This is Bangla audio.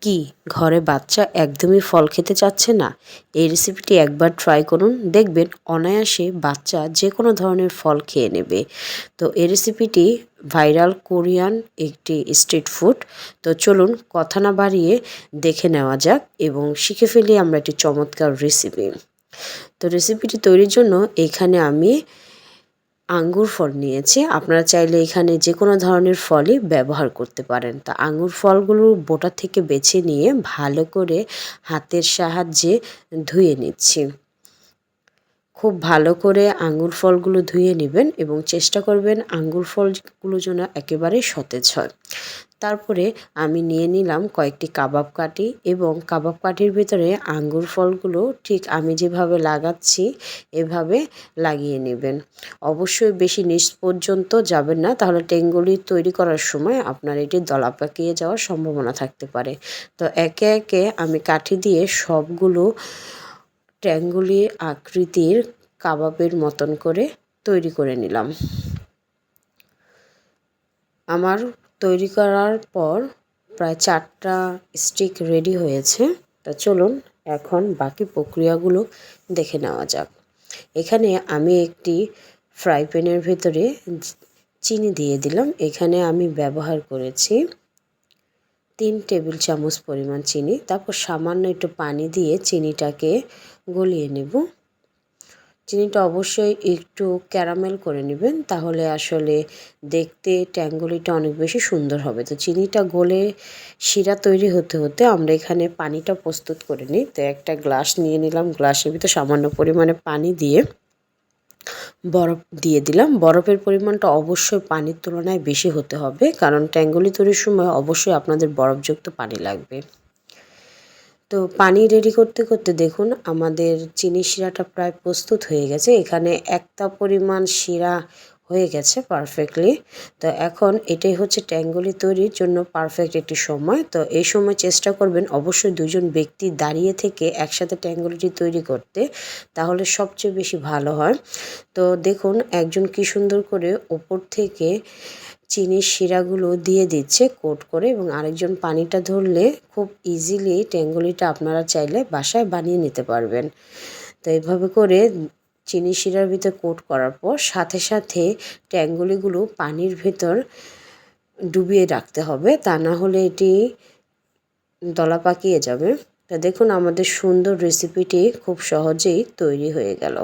কি ঘরে বাচ্চা একদমই ফল খেতে চাচ্ছে না? এই রেসিপিটি একবার ট্রাই করুন, দেখবেন অনায়াসে বাচ্চা যে কোনো ধরনের ফল খেয়ে নেবে। তো এই রেসিপিটি ভাইরাল কোরিয়ান একটি স্ট্রিট ফুড। তো চলুন কথা না বাড়িয়ে দেখে নেওয়া যাক এবং শিখে ফেলি আমরা একটি চমৎকার রেসিপি। তো রেসিপিটি তৈরির জন্য এখানে আমি আঙ্গুর ফল নিয়েছি। আপনারা চাইলে এখানে যে কোনো ধরনের ফলই ব্যবহার করতে পারেন। তা আঙ্গুর ফলগুলো বোটা থেকে বেছে নিয়ে ভালো করে হাতের সাহায্যে ধুয়ে নিচ্ছি। খুব ভালো করে আঙ্গুর ফলগুলো ধুয়ে নেবেন এবং চেষ্টা করবেন আঙ্গুর ফলগুলো যেন একেবারে সতেজ হয়। তারপরে আমি নিয়ে নিলাম কয়েকটি কাবাব কাঠি এবং কাবাব কাঠির ভিতরে আঙ্গুর ফলগুলো ঠিক আমি যেভাবে লাগাচ্ছি এভাবে লাগিয়ে নেবেন। অবশ্যই বেশি নিচ পর্যন্ত যাবেন না, তাহলে টেঙ্গুলি তৈরি করার সময় আপনার এটি দলা পাকিয়ে যাওয়ার সম্ভাবনা থাকতে পারে। তো একে একে আমি কাঠি দিয়ে সবগুলো ট্যাঙ্গুলি আকৃতির কাবাবের মতন করে তৈরি করে নিলাম। আমার তৈরি করার পর প্রায় 4টা স্টিক রেডি হয়েছে। তা চলুন এখন বাকি প্রক্রিয়াগুলো দেখে নেওয়া যাক। এখানে আমি একটি ফ্রাই প্যানের ভেতরে চিনি দিয়ে দিলাম। এখানে আমি ব্যবহার করেছি 3 টেবিল চামচ পরিমাণ চিনি। তারপর সামান্য একটু পানি দিয়ে চিনিটাকে গলিয়ে নেব। চিনিটা অবশ্যই একটু ক্যারামেল করে নেবেন, তাহলে আসলে দেখতে ট্যাঙ্গুলিটা অনেক বেশি সুন্দর হবে। তো চিনিটা গলে শিরা তৈরি হতে হতে আমরা এখানে পানিটা প্রস্তুত করে নিই। তো একটা গ্লাস নিয়ে নিলাম, গ্লাসের ভিতর সামান্য পরিমাণে পানি দিয়ে বরফ দিয়ে দিলাম। বরফের পরিমাণটা অবশ্যই পানির তুলনায় বেশি হতে হবে, কারণ ট্যাঙ্গুলি তৈরির সময় অবশ্যই আপনাদের বরফযুক্ত পানি লাগবে। তো পানি রেডি করতে করতে দেখুন আমাদের চিনির শিরাটা প্রায় প্রস্তুত হয়ে গেছে। এখানে 1 কাপ পরিমাণ শিরা হয়ে গেছে পারফেক্টলি। তো এখন এটাই হচ্ছে ট্যাঙ্গুলি তৈরির জন্য পারফেক্ট একটি সময়। তো এই সময় চেষ্টা করবেন অবশ্যই 2 জন ব্যক্তি দাঁড়িয়ে থেকে একসাথে ট্যাঙ্গুলিটি তৈরি করতে, তাহলে সবচেয়ে বেশি ভালো হয়। তো দেখুন একজন কি সুন্দর করে ওপর থেকে চিনির শিরাগুলো দিয়ে দিচ্ছে কোট করে, এবং আরেকজন পানিটা ধরলে খুব ইজিলি ট্যাঙ্গুলিটা আপনারা চাইলে বাসায় বানিয়ে নিতে পারবেন। তো এইভাবে করে চিনির শিরার ভিতর কোট করার পর সাথে সাথে ট্যাঙ্গুলিগুলো পানির ভেতর ডুবিয়ে রাখতে হবে, তা না হলে এটি দলা পাকিয়ে যাবে। তা দেখুন আমাদের সুন্দর রেসিপিটি খুব সহজেই তৈরি হয়ে গেল।